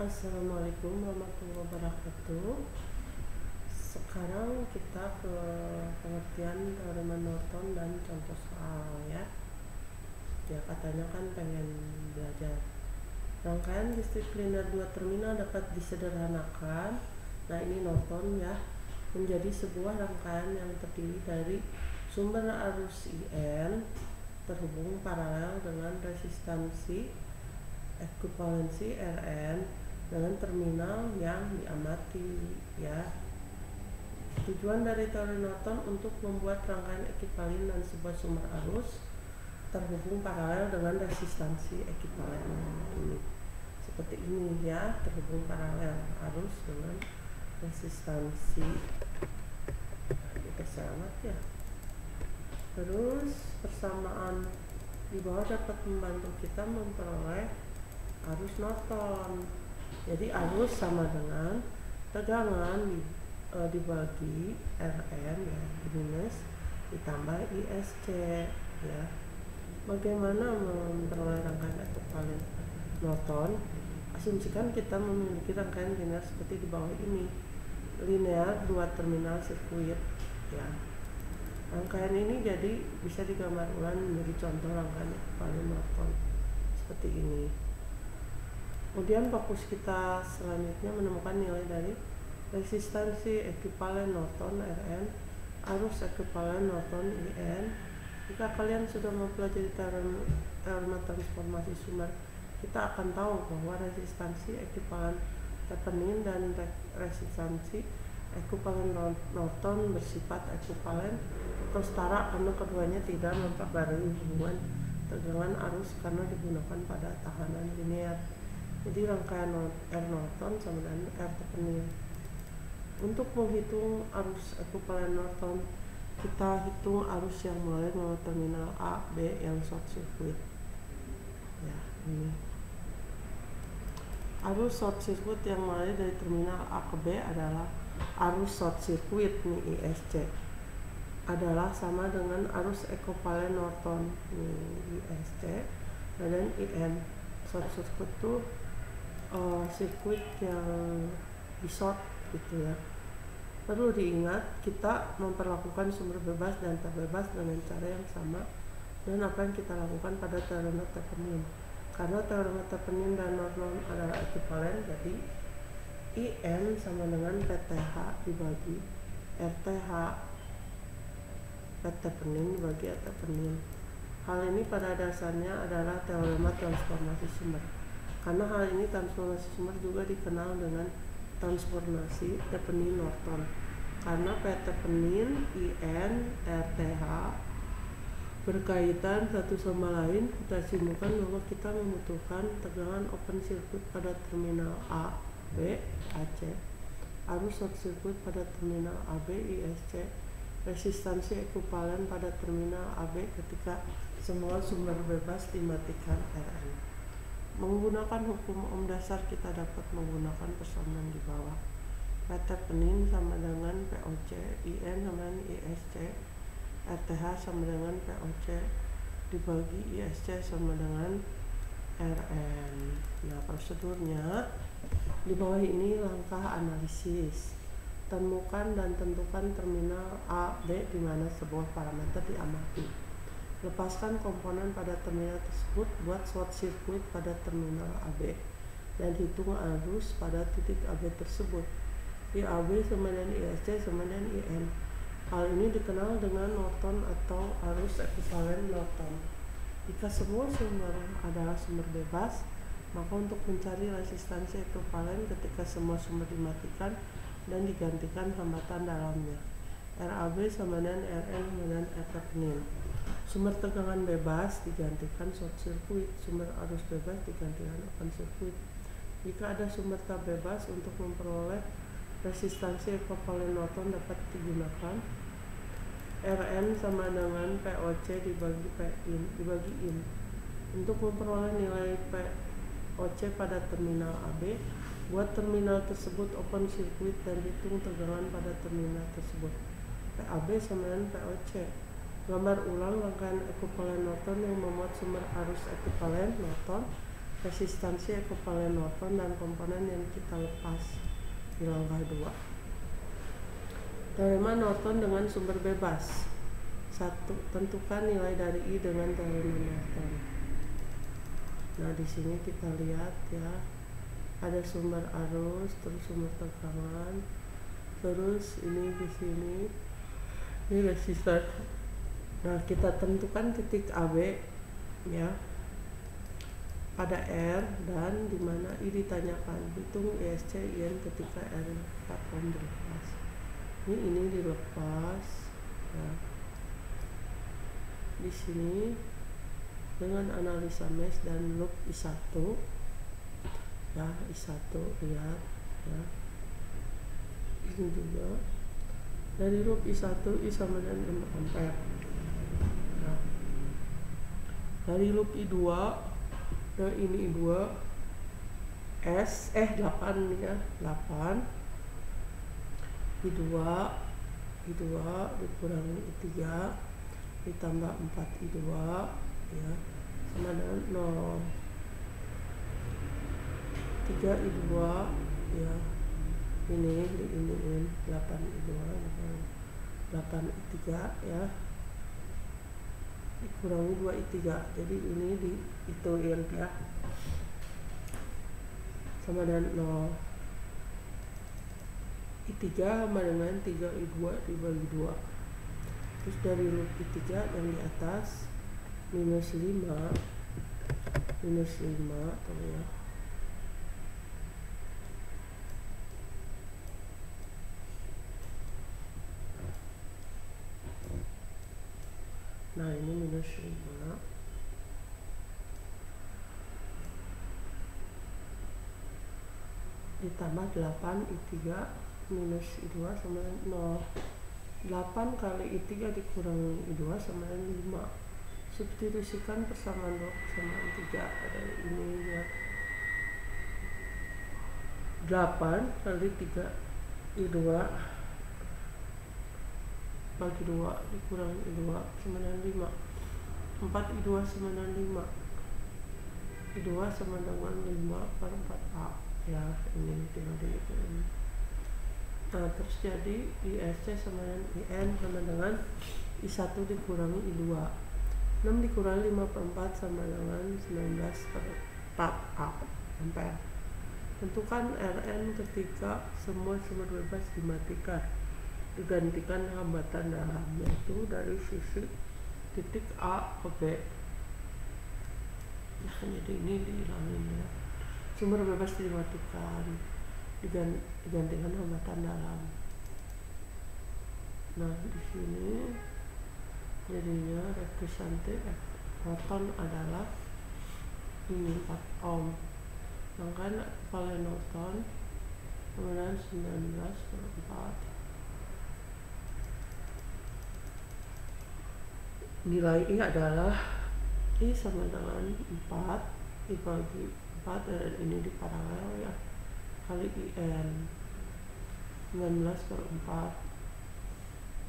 Assalamualaikum warahmatullahi wabarakatuh. Sekarang kita ke pengertian teorema Norton dan contoh soal ya. Ya katanya kan pengen belajar. Rangkaian disipliner dua terminal dapat disederhanakan. Nah ini Norton ya, menjadi sebuah rangkaian yang terdiri dari sumber arus IN terhubung paralel dengan resistansi ekuivalensi Rn dengan terminal yang diamati ya. Tujuan dari teori Norton untuk membuat rangkaian ekivalen dan sebuah sumber arus terhubung paralel dengan resistansi ekivalen ini. Seperti ini ya, terhubung paralel arus dengan resistansi. Kita selamat ya. Terus persamaan di bawah dapat membantu kita memperoleh arus Norton. Jadi arus sama dengan tegangan dibagi Rn ya, minus ditambah ISC ya. Bagaimana memperoleh rangkaian ekivalen Norton? Asumsikan kita memiliki rangkaian linear seperti di bawah ini. Linear dua terminal sirkuit ya. Rangkaian ini jadi bisa digambar ulang menjadi contoh rangkaian ekivalen Norton seperti ini. Kemudian fokus kita selanjutnya menemukan nilai dari resistansi ekivalen Norton Rn, arus ekivalen Norton IN. Jika kalian sudah mempelajari teorema transformasi sumber, kita akan tahu bahwa resistansi ekivalen Thevenin dan resistansi ekivalen Norton bersifat ekivalen atau setara karena keduanya tidak mempengaruhi hubungan tegangan arus karena digunakan pada tahanan linear. Jadi rangkaian R Norton sama dengan R Thevenin. Untuk menghitung arus ekivalen Norton, kita hitung arus yang mulai dari terminal A, B yang short circuit. Ya, ini. Arus short circuit yang mulai dari terminal A ke B adalah arus short circuit nih ISC adalah sama dengan arus ekivalen Norton nih ISC dan IN. Short circuit itu sirkuit yang di short gitu ya. Perlu diingat kita memperlakukan sumber bebas dan tak bebas dengan cara yang sama dengan apa yang kita lakukan pada teorema Thevenin. Karena teorema Thevenin dan Norton adalah ekivalen, jadi IN sama dengan PTH dibagi RTH, P Thevenin dibagi R Thevenin. Hal ini pada dasarnya adalah teorema transformasi sumber. Karena hal ini transformasi sumber juga dikenal dengan transformasi Thevenin Norton. Karena P Thevenin, IN, RTH berkaitan satu sama lain, kita simpulkan bahwa kita membutuhkan tegangan open circuit pada terminal A, B, AC, arus short circuit pada terminal AB, ISC, resistansi ekivalen pada terminal AB ketika semua sumber bebas dimatikan Rn. Menggunakan hukum Ohm dasar kita dapat menggunakan persamaan di bawah. P Thevenin sama dengan POC, IN sama dengan ISC, RTH sama dengan POC dibagi ISC sama dengan Rn. Nah prosedurnya di bawah ini langkah analisis. Temukan dan tentukan terminal A, B di mana sebuah parameter diamati. Lepaskan komponen pada terminal tersebut, buat short circuit pada terminal AB dan hitung arus pada titik AB tersebut. IAB sama dengan ISC sama dengan IN. Hal ini dikenal dengan Norton atau arus ekivalen Norton. Jika semua sumber adalah sumber bebas, maka untuk mencari resistansi ekivalen ketika semua sumber dimatikan dan digantikan hambatan dalamnya. RAB sama dengan RN sama dengan R Thevenin. Sumber tegangan bebas digantikan short circuit, sumber arus bebas digantikan open circuit. Jika ada sumber tak bebas, untuk memperoleh resistansi ekivalen Norton dapat digunakan Rn sama dengan POC dibagi IN. Untuk memperoleh nilai POC pada terminal AB, buat terminal tersebut open circuit dan hitung tegangan pada terminal tersebut. PAB sama dengan POC. Gambar ulang rangkaian ekivalen Norton yang memuat sumber arus ekivalen Norton resistansi ekuivalen Norton dan komponen yang kita lepas di langkah 2. Teorema Norton dengan sumber bebas. 1. Tentukan nilai dari I dengan teorema Norton. Nah, di sini kita lihat ya, ada sumber arus, terus sumber tegangan, terus ini di sini ini resistor. Nah, kita tentukan titik AB ya pada R, dan dimana I ditanyakan hitung ISC IN ketika R 4 ohm dilepas. Ini dilepas ya. Di sini dengan analisa mesh dan loop I1 ya, I1 lihat ya, ini juga dari loop I1 I sama dengan 5 ampere. Nah, dari loop I2, nah ini I2 8 ya, 8 I2 dikurangi I3 ditambah 4 I2 ya sama dengan 0. 3 I2 ya, ini 8 I2 8 I3 ya dikurangi 2 I3, jadi ini dihitungin ya sama dengan 0. I3 sama dengan 3 I2 dibagi 2. Terus dari loop I3 yang di atas minus 5 tuh ya. Nah, ini minus 5 ditambah 8 I3 minus I2 sama dengan 0. 8 kali I3 dikurangi I2 sama dengan 5. Substitusikan persamaan 2 persamaan 3 ada ini ya. 8 kali 3 I2 bagi 2 dikurangi I2 sama dengan 5. 4 I2 sama dengan 5. I2 sama dengan 5 per 4A ya, ini tinggal dihitung. Nah, terus jadi ISC sama dengan IN sama dengan I1 dikurangi I2. 6 dikurangi 5 per 4 sama dengan 19 per 4A ampere. Tentukan Rn ketika semua sumber bebas dimatikan, digantikan hambatan dalam, yaitu dari sisi titik A ke B. Nah, jadi ini dihilangin ya, sumber bebas dimatikan, digantikan hambatan dalam. Nah, di sini jadinya resistansi Norton adalah ini 4 ohm. Maka ekuivalen Norton kemudian 19 per 4. Nilai I adalah I sama dengan 4 dibagi 4, dan ini di paralel ya, kali IN 19 per 4,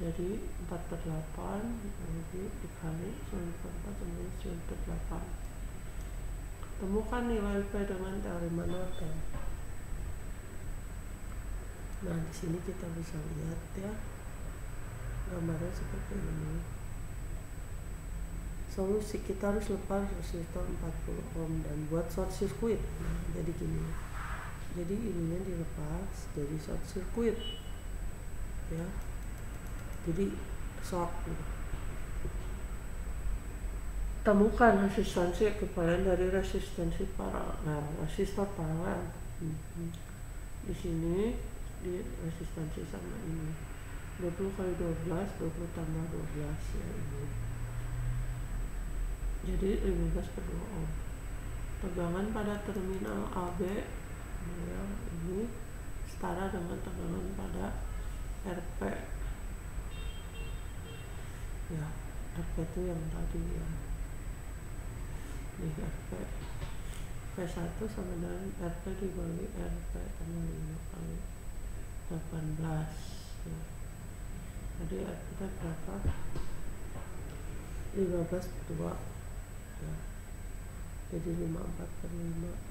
jadi 4 per 8 dikali 9 per 4 sama 9 per 8. Temukan nilai P dengan teorema Norton. Nah, di sini kita bisa lihat ya, gambarnya seperti ini. Solusi, kita harus lepas resistor 40 ohm dan buat short circuit. Nah, jadi gini, jadi ininya dilepas jadi short circuit ya, jadi short gitu. Temukan resistansi ekuivalen dari resistansi paralel, resistor paralel. Di sini di resistansi sama ini 20 kali 12, 20 tambah 12 ya, ini jadi 15 per 2 ohm. Tegangan pada terminal AB ya, ini setara dengan tegangan pada RP ya, RP itu yang tadi ya, ini RP P1 sama dengan RP dibagi RP tambah 5 kali 18 ya. Jadi RP berapa? 15 per 2 ya. jadi 54/5.